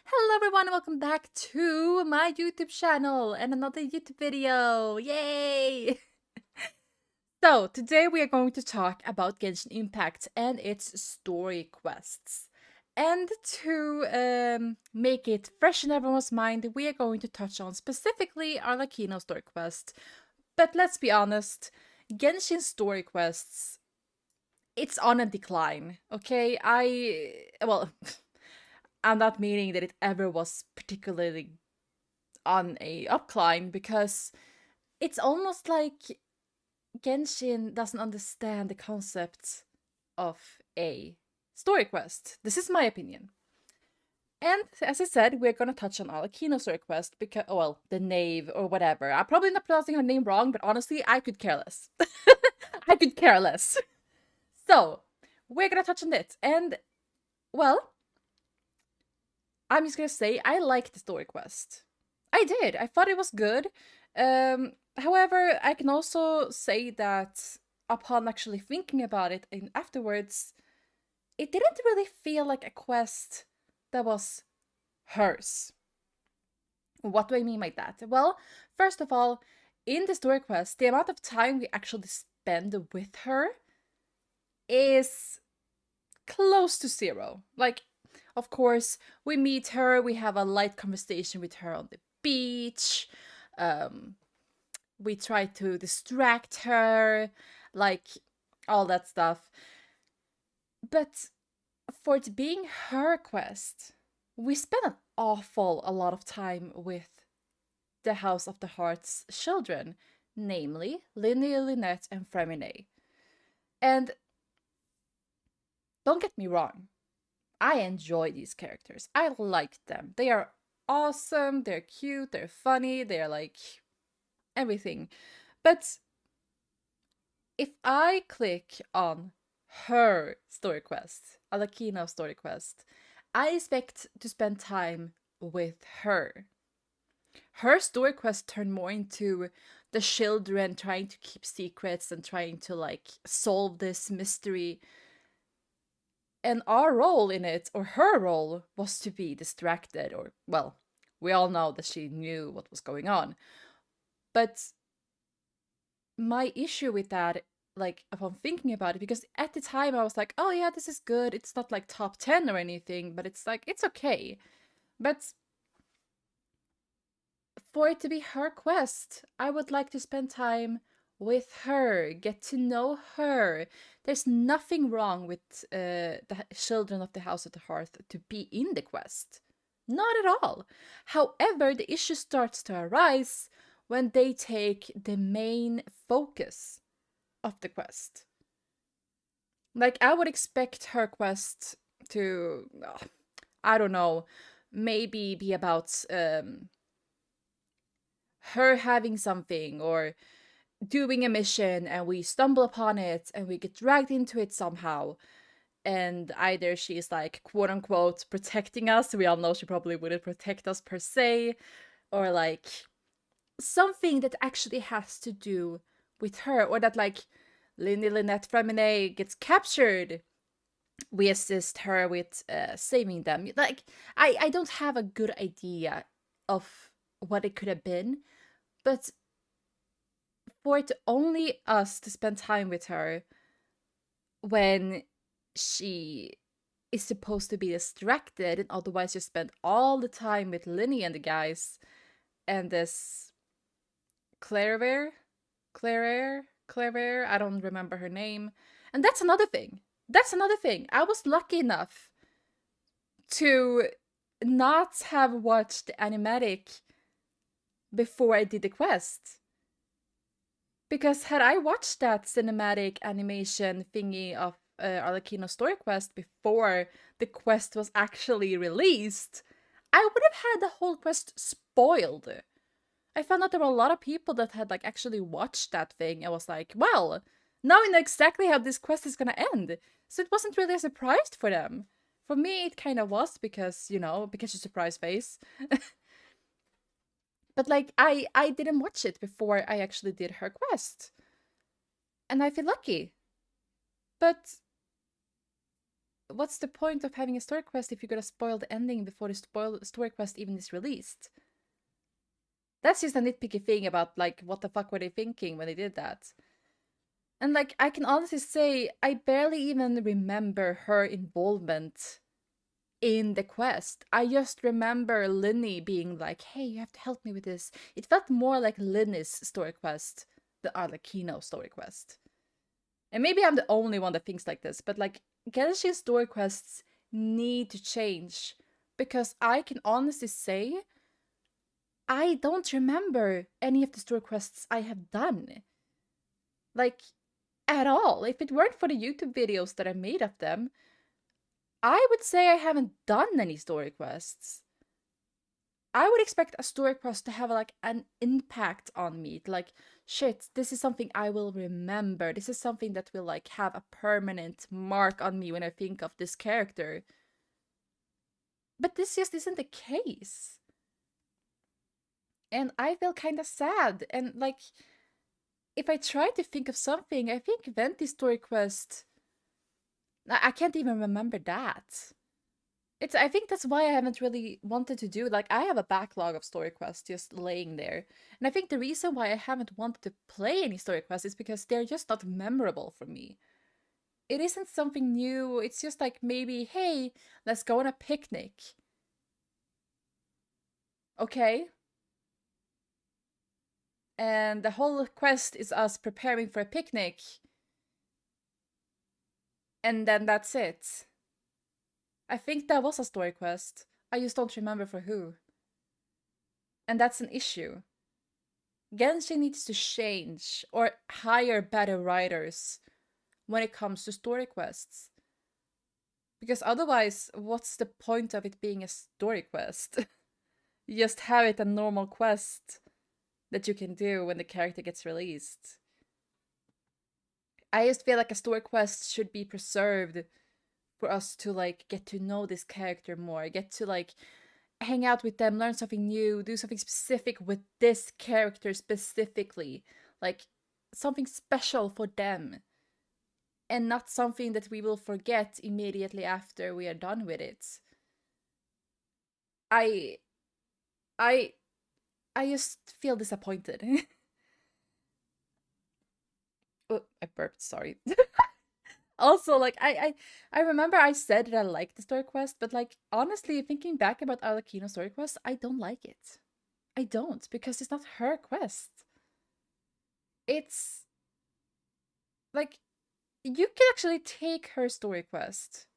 Hello everyone and welcome back to my YouTube channel and another YouTube video. Yay! So, today we are going to talk about Genshin Impact and its story quests. And to make it fresh in everyone's mind, we are going to touch on specifically Arlecchino story quest. But let's be honest, Genshin story quests, it's on a decline, okay? Well, I'm not meaning that it ever was particularly on a upcline because it's almost like Genshin doesn't understand the concept of a story quest. This is my opinion. And as I said, we're gonna touch on Alakino's request because, well, the knave or whatever. I'm probably not pronouncing her name wrong, but honestly, I could care less. I could care less. So, we're gonna touch on it. And, well, I'm just gonna say I liked the story quest. I did. I thought it was good. However, I can also say that upon actually thinking about it and afterwards, it didn't really feel like a quest that was hers. What do I mean by that? Well, first of all, in the story quest, the amount of time we actually spend with her is close to zero. Like, of course, we meet her, we have a light conversation with her on the beach. We try to distract her, like all that stuff. But for it being her quest, we spent an awful a lot of time with the House of the Heart's children, namely Linnea, Lynette, and Fremine. And don't get me wrong, I enjoy these characters. I like them. They are awesome, they're cute, they're funny, they're like everything. But if I click on her story quest, Alakino's story quest, I expect to spend time with her. Her story quest turned more into the children trying to keep secrets and trying to like solve this mystery. And our role in it, or her role, was to be distracted, or, well, we all know that she knew what was going on. But my issue with that, like, upon thinking about it, because at the time I was like, oh yeah, this is good. It's not like top 10 or anything, but it's like, it's okay. But for it to be her quest, I would like to spend time with her, get to know her. There's nothing wrong with the children of the House of the Hearth to be in the quest. Not at all. However, the issue starts to arise when they take the main focus of the quest. Like, I would expect her quest to, I don't know, maybe be about her having something or doing a mission and we stumble upon it and we get dragged into it somehow. And either she's like, quote unquote, protecting us. We all know she probably wouldn't protect us per se. Or like something that actually has to do with her. Or that like Lynette Fremine gets captured. We assist her with saving them. Like, I don't have a good idea of what it could have been. But for it only us to spend time with her when she is supposed to be distracted and otherwise just spend all the time with Linny and the guys and this Claire, I don't remember her name. And that's another thing. That's another thing. I was lucky enough to not have watched the animatic before I did the quest. Because had I watched that cinematic animation thingy of Arlecchino's story quest before the quest was actually released, I would have had the whole quest spoiled. I found out there were a lot of people that had like actually watched that thing and was like, well, now we know exactly how this quest is gonna end. So it wasn't really a surprise for them. For me, it kind of was because, you know, because of surprise face. But like I didn't watch it before I actually did her quest. And I feel lucky. But what's the point of having a story quest if you're gonna spoil the ending before the story quest even is released? That's just a nitpicky thing about, like, what the fuck were they thinking when they did that? And, like, I can honestly say I barely even remember her involvement in the quest. I just remember Linny being like, hey, you have to help me with this. It felt more like Linny's story quest than Arlecchino's story quest. And maybe I'm the only one that thinks like this, but, like, Genshin's story quests need to change. Because I can honestly say, I don't remember any of the story quests I have done. Like, at all. If it weren't for the YouTube videos that I made of them, I would say I haven't done any story quests. I would expect a story quest to have like an impact on me. Like, shit, this is something I will remember. This is something that will like have a permanent mark on me when I think of this character. But this just isn't the case. And I feel kind of sad. And like, if I try to think of something, I think Venti's story quest. I can't even remember that. I think that's why I haven't really wanted to do it. Like, I have a backlog of story quests just laying there. And I think the reason why I haven't wanted to play any story quests is because they're just not memorable for me. It isn't something new. It's just like maybe, hey, let's go on a picnic. Okay? And the whole quest is us preparing for a picnic. And then that's it. I think that was a story quest. I just don't remember for who. And that's an issue. Genshin needs to change or hire better writers when it comes to story quests. Because otherwise, what's the point of it being a story quest? You just have it a normal quest that you can do when the character gets released. I just feel like a story quest should be preserved for us to like get to know this character more, get to like hang out with them, learn something new, do something specific with this character specifically. Like something special for them. And not something that we will forget immediately after we are done with it. I I I just feel disappointed. Oh, I burped, sorry. Also, like I remember I said that I liked the story quest, but like honestly, thinking back about Arlecchino's story quest, I don't like it. I don't, because it's not her quest. It's like you can actually take her story quest,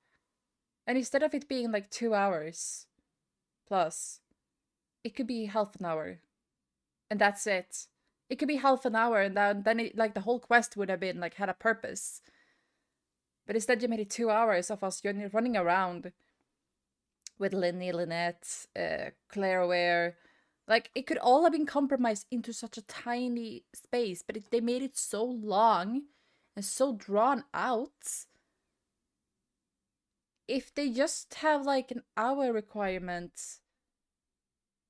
and instead of it being like 2 hours plus, it could be half an hour, and that's it. It could be half an hour, and then it, like the whole quest would have been like had a purpose. But instead, you made it 2 hours of us running around with Linny, Lynette, Claire Ware. Like, it could all have been compromised into such a tiny space, but they made it so long and so drawn out. If they just have like an hour requirement,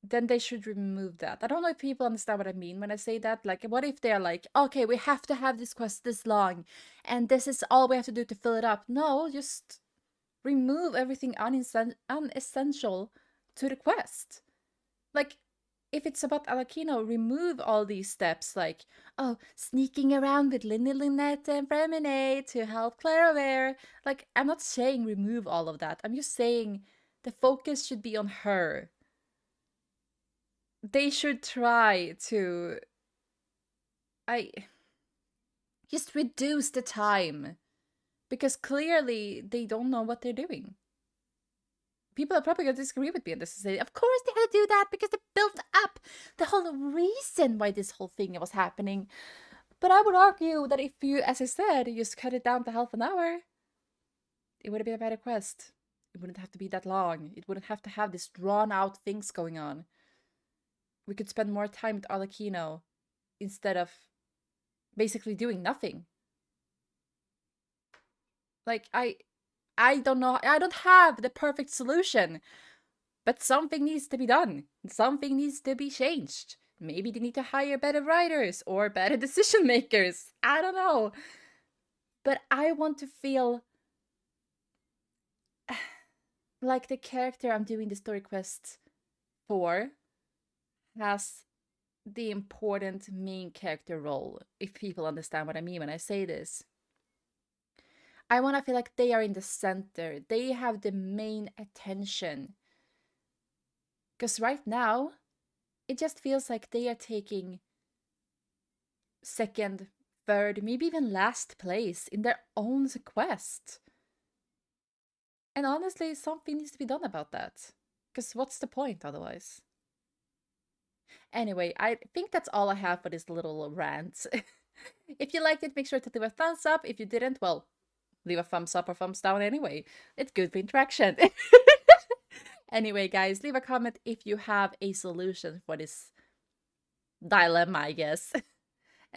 then they should remove that. I don't know if people understand what I mean when I say that. Like, what if they're like, okay, we have to have this quest this long, and this is all we have to do to fill it up? No, just remove everything unessential to the quest. Like, if it's about Alakino, remove all these steps, like, oh, sneaking around with Linny, Lynette, and Fremine to help Claire. Like, I'm not saying remove all of that. I'm just saying the focus should be on her. They should try to. I. Just reduce the time. Because clearly they don't know what they're doing. People are probably going to disagree with me on this and say, of course they had to do that because they built up the whole reason why this whole thing was happening. But I would argue that if you, as I said, you just cut it down to half an hour, it would have been a better quest. It wouldn't have to be that long. It wouldn't have to have this drawn out things going on. We could spend more time with Arlecchino instead of basically doing nothing. Like, I don't know. I don't have the perfect solution. But something needs to be done. Something needs to be changed. Maybe they need to hire better writers or better decision makers. I don't know. But I want to feel like the character I'm doing the story quest for has the important main character role, if people understand what I mean when I say this. I want to feel like they are in the center, they have the main attention. Because right now, it just feels like they are taking second, third, maybe even last place in their own quest. And honestly, something needs to be done about that. Because what's the point otherwise? Anyway, I think that's all I have for this little rant. If you liked it, make sure to leave a thumbs up. If you didn't, well, leave a thumbs up or thumbs down anyway. It's good for interaction. Anyway, guys, leave a comment if you have a solution for this dilemma, I guess.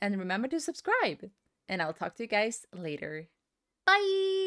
And remember to subscribe. And I'll talk to you guys later. Bye!